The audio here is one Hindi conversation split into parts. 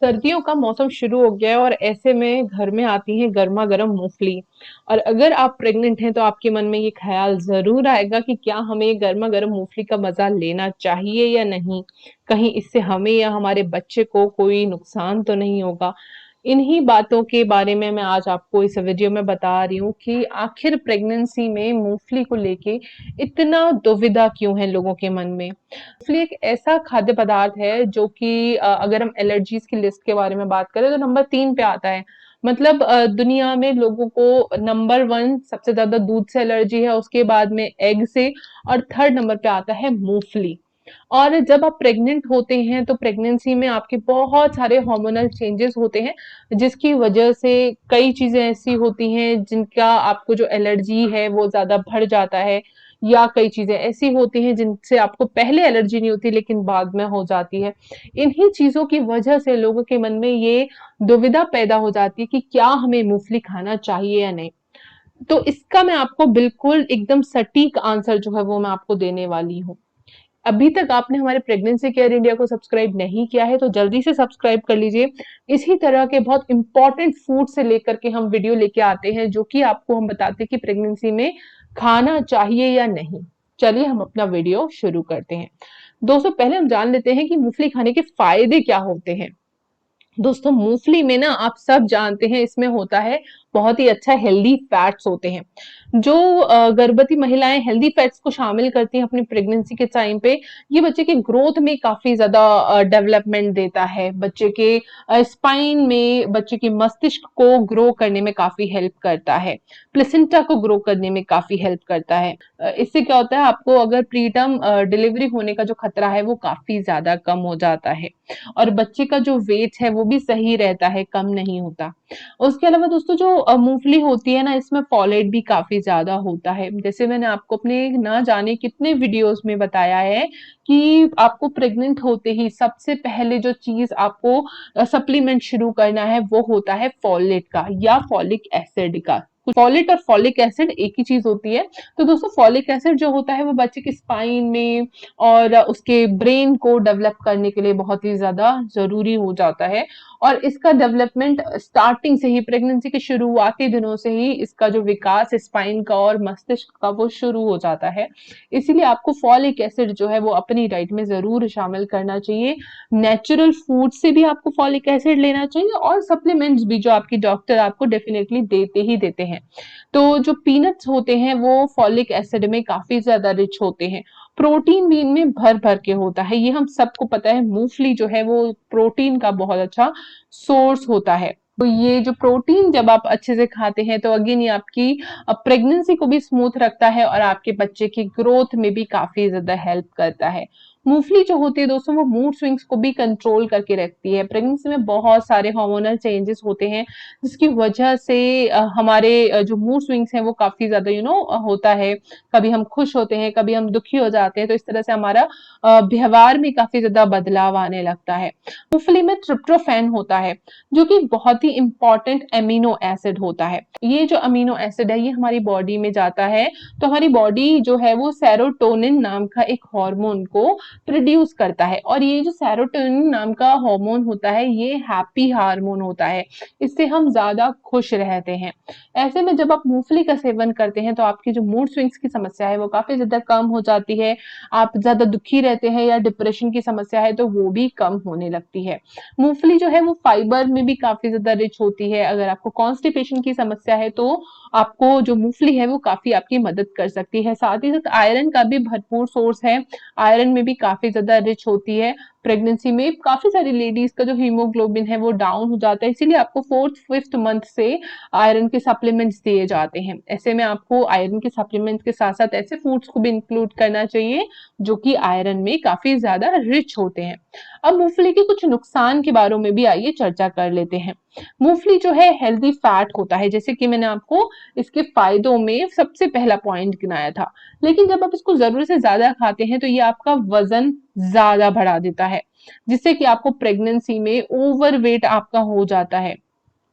सर्दियों का मौसम शुरू हो गया है और ऐसे में घर में आती है गर्मा गर्म मूंगफली। और अगर आप प्रेग्नेंट हैं तो आपके मन में ये ख्याल जरूर आएगा कि क्या हमें गर्मा गर्म मूंगफली का मजा लेना चाहिए या नहीं, कहीं इससे हमें या हमारे बच्चे को कोई नुकसान तो नहीं होगा। इन्हीं बातों के बारे में मैं आज आपको इस वीडियो में बता रही हूँ कि आखिर प्रेगनेंसी में मूंगफली को लेके इतना दुविधा क्यों है लोगों के मन में। मूंगफली एक ऐसा खाद्य पदार्थ है जो कि अगर हम एलर्जीज की लिस्ट के बारे में बात करें तो नंबर 3 पे आता है। मतलब दुनिया में लोगों को नंबर 1 सबसे ज्यादा दूध से एलर्जी है, उसके बाद में एग से, और थर्ड नंबर पे आता है मूंगफली। और जब आप प्रेग्नेंट होते हैं तो प्रेगनेंसी में आपके बहुत सारे हार्मोनल चेंजेस होते हैं, जिसकी वजह से कई चीजें ऐसी होती हैं जिनका आपको जो एलर्जी है वो ज्यादा बढ़ जाता है, या कई चीजें ऐसी होती हैं जिनसे आपको पहले एलर्जी नहीं होती लेकिन बाद में हो जाती है। इन्हीं चीजों की वजह से लोगों के मन में ये दुविधा पैदा हो जाती है कि क्या हमें मूंगफली खाना चाहिए या नहीं। तो इसका मैं आपको बिल्कुल एकदम सटीक आंसर जो है वो मैं आपको देने वाली हूँ। अभी तक आपने हमारे प्रेगनेंसी केयर इंडिया को सब्सक्राइब नहीं किया है तो जल्दी से सब्सक्राइब कर लीजिए। इसी तरह के बहुत इंपॉर्टेंट फूड से लेकर के हम वीडियो लेके आते हैं जो कि आपको हम बताते हैं कि प्रेगनेंसी में खाना चाहिए या नहीं। चलिए हम अपना वीडियो शुरू करते हैं। दोस्तों, पहले हम जान लेते हैं कि मूंगफली खाने के फायदे क्या होते हैं। दोस्तों, मूंगफली में ना आप सब जानते हैं इसमें होता है बहुत ही अच्छा हेल्दी फैट्स होते हैं। जो गर्भवती महिलाएं हेल्दी फैट्स को शामिल करती हैं अपनी प्रेगनेंसी के टाइम पे, ये बच्चे के ग्रोथ में काफी ज्यादा डेवलपमेंट देता है, बच्चे के स्पाइन में, बच्चे के मस्तिष्क को ग्रो करने में काफी हेल्प करता है, प्लेसेंटा को ग्रो करने में काफी हेल्प करता है। इससे क्या होता है, आपको अगर प्रीटर्म डिलीवरी होने का जो खतरा है वो काफी ज्यादा कम हो जाता है, और बच्चे का जो वेट है वो भी सही रहता है, कम नहीं होता। उसके अलावा दोस्तों, जो मूंगफली होती है ना, इसमें फॉलेट भी काफी ज्यादा होता है। जैसे मैंने आपको अपने ना जाने कितने वीडियोस में बताया है कि आपको प्रेग्नेंट होते ही सबसे पहले जो चीज आपको सप्लीमेंट शुरू करना है वो होता है फॉलेट का या फॉलिक एसिड का। फॉलेट और फॉलिक एसिड एक ही चीज होती है। तो दोस्तों, फॉलिक एसिड जो होता है वो बच्चे के स्पाइन में और उसके ब्रेन को डेवलप करने के लिए बहुत ही ज्यादा जरूरी हो जाता है। और इसका डेवलपमेंट स्टार्टिंग से ही, प्रेगनेंसी के शुरुआती दिनों से ही इसका जो विकास स्पाइन का और मस्तिष्क का वो शुरू हो जाता है। इसीलिए आपको फॉलिक एसिड जो है वो अपनी डाइट में जरूर शामिल करना चाहिए। नेचुरल फूड से भी आपको फॉलिक एसिड लेना चाहिए, और सप्लीमेंट्स भी जो आपकी डॉक्टर आपको डेफिनेटली देते ही देते हैं। तो जो पीनट्स होते हैं वो फॉलिक एसिड में काफी ज्यादा रिच होते हैं। प्रोटीन भी इनमें भर भर के होता है, ये हम सबको पता है। मूंगफली जो है वो प्रोटीन का बहुत अच्छा सोर्स होता है। तो ये जो प्रोटीन जब आप अच्छे से खाते हैं तो अगेन ये आपकी प्रेगनेंसी को भी स्मूथ रखता है और आपके बच्चे की ग्रोथ में भी काफी ज्यादा हेल्प करता है। मूंगफली जो होती है दोस्तों, वो मूड स्विंग्स को भी कंट्रोल करके रखती है। प्रेगनेंसी में बहुत सारे हार्मोनल चेंजेस होते हैं जिसकी वजह से हमारे जो मूड स्विंग्स हैं वो काफी ज्यादा होता है। कभी हम खुश होते हैं, कभी हम दुखी हो जाते हैं, तो इस तरह से हमारा व्यवहार में काफी ज्यादा बदलाव आने लगता है। मूंगफली में ट्रिप्टोफैन होता है जो कि बहुत ही इंपॉर्टेंट एमिनो एसिड होता है। ये जो अमीनो एसिड है ये हमारी बॉडी में जाता है तो हमारी बॉडी जो है वो सेरोटोनिन नाम का एक हार्मोन को प्रोड्यूस करता है, और ये जो सेरोटोनिन नाम का हार्मोन होता है ये हैप्पी हार्मोन होता है। इससे हम ज्यादा खुश रहते हैं। ऐसे में जब आप मूंगफली का सेवन करते हैं तो आपकी जो मूड स्विंग्स की समस्या है वो काफी ज्यादा कम हो जाती है। आप ज्यादा दुखी रहते हैं या डिप्रेशन की समस्या है तो वो भी कम होने लगती है। मूंगफली जो है वो फाइबर में भी काफी ज्यादा रिच होती है। अगर आपको कॉन्स्टिपेशन की समस्या है तो आपको जो मूंगफली है वो काफी आपकी मदद कर सकती है। साथ ही साथ आयरन का भी भरपूर सोर्स है, आयरन में भी काफी ज्यादा रिच होती है। प्रेगनेंसी में काफी सारी लेडीज का जो हीमोग्लोबिन है वो डाउन हो जाता है, इसीलिए आपको 4th 5th मंथ से आयरन के सप्लीमेंट्स दिए जाते हैं। ऐसे में आपको आयरन के सप्लीमेंट्स के साथ साथ ऐसे फूड्स को भी इंक्लूड करना चाहिए जो कि आयरन में काफी ज्यादा रिच होते हैं। अब मूंगफली के कुछ नुकसान के बारे में भी आइए चर्चा कर लेते हैं। मूंगफली जो है हेल्दी फैट होता है, जैसे कि मैंने आपको इसके फायदों में सबसे पहला पॉइंट गिनाया था। लेकिन जब आप इसको जरूरत से ज्यादा खाते हैं तो ये आपका वजन ज्यादा बढ़ा देता है, जिससे कि आपको प्रेगनेंसी में ओवरवेट आपका हो जाता है।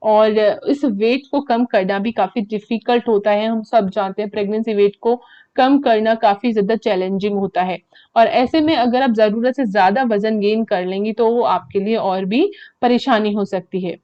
और इस वेट को कम करना भी काफी डिफिकल्ट होता है। हम सब जानते हैं प्रेगनेंसी वेट को कम करना काफी ज्यादा चैलेंजिंग होता है, और ऐसे में अगर आप जरूरत से ज्यादा वजन गेन कर लेंगी तो वो आपके लिए और भी परेशानी हो सकती है।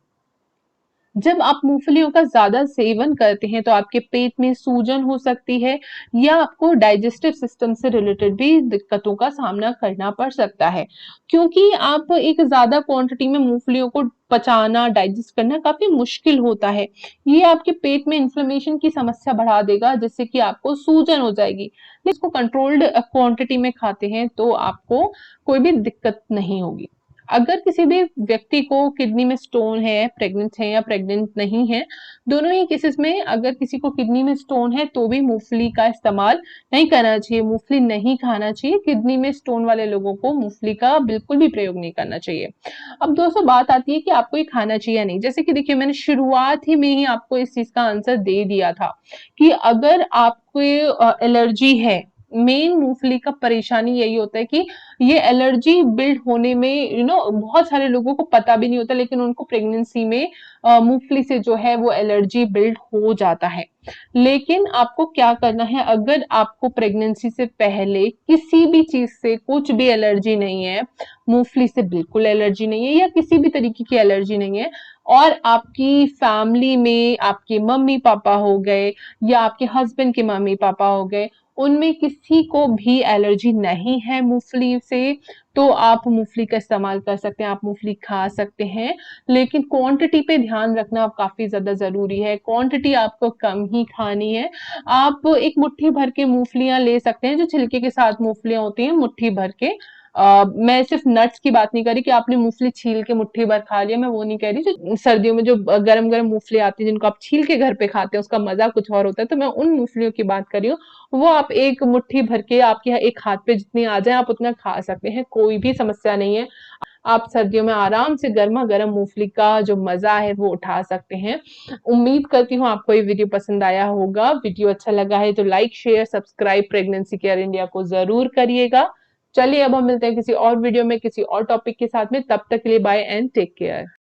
जब आप मूंगफलियों का ज्यादा सेवन करते हैं तो आपके पेट में सूजन हो सकती है, या आपको डाइजेस्टिव सिस्टम से रिलेटेड भी दिक्कतों का सामना करना पड़ सकता है, क्योंकि आप एक ज्यादा क्वांटिटी में मूंगफलियों को पचाना, डाइजेस्ट करना काफी मुश्किल होता है। ये आपके पेट में इन्फ्लेमेशन की समस्या बढ़ा देगा, जिससे कि आपको सूजन हो जाएगी। लेकिन इसको कंट्रोल्ड क्वांटिटी में खाते हैं तो आपको कोई भी दिक्कत नहीं होगी। अगर किसी भी व्यक्ति को किडनी में स्टोन है, प्रेग्नेंट है या प्रेग्नेंट नहीं है, दोनों ही केसेस में अगर किसी को किडनी में स्टोन है तो भी मूंगफली का इस्तेमाल नहीं करना चाहिए, मूंगफली नहीं खाना चाहिए। किडनी में स्टोन वाले लोगों को मूंगफली का बिल्कुल भी प्रयोग नहीं करना चाहिए। अब दोस्तों बात आती है कि आपको ये खाना चाहिए या नहीं। जैसे कि देखिए, मैंने शुरुआत ही में ही आपको इस चीज का आंसर दे दिया था कि अगर आपको एलर्जी है, मेन मूंगफली का परेशानी यही होता है कि ये एलर्जी बिल्ड होने में बहुत सारे लोगों को पता भी नहीं होता, लेकिन उनको प्रेगनेंसी में मूंगफली से जो है वो एलर्जी बिल्ड हो जाता है। लेकिन आपको क्या करना है, अगर आपको प्रेगनेंसी से पहले किसी भी चीज से कुछ भी एलर्जी नहीं है, मूंगफली से बिल्कुल एलर्जी नहीं है या किसी भी तरीके की एलर्जी नहीं है, और आपकी फैमिली में आपके मम्मी पापा हो गए या आपके हस्बैंड के मम्मी पापा हो गए, उनमें किसी को भी एलर्जी नहीं है मूंगफली से, तो आप मूंगफली का इस्तेमाल कर सकते हैं, आप मूंगफली खा सकते हैं। लेकिन क्वांटिटी पे ध्यान रखना काफी ज्यादा जरूरी है। क्वांटिटी आपको कम ही खानी है। आप एक मुट्ठी भर के मूंगफलियां ले सकते हैं, जो छिलके के साथ मूंगफलियां होती हैं, मुट्ठी भर के। मैं सिर्फ नट्स की बात नहीं कर रही कि आपने मूंगफली छील के मुट्ठी भर खा लिया, मैं वो नहीं कह रही। जो सर्दियों में जो गरम गरम मूंगफली आती है जिनको आप छील के घर पे खाते हैं, उसका मजा कुछ और होता है, तो मैं उन मूंगफलियों की बात कर रही हूँ। वो आप एक मुट्ठी भर के, आपके एक हाथ पे जितनी आ जाए आप उतना खा सकते हैं, कोई भी समस्या नहीं है। आप सर्दियों में आराम से गर्मा गर्म मूंगफली का जो मजा है वो उठा सकते हैं। उम्मीद करती हूँ आपको ये वीडियो पसंद आया होगा। वीडियो अच्छा लगा है तो like, share, subscribe pregnancy care India को जरूर करिएगा। चलिए अब हम मिलते हैं किसी और वीडियो में किसी और टॉपिक के साथ में। तब तक के लिए बाय एंड टेक केयर।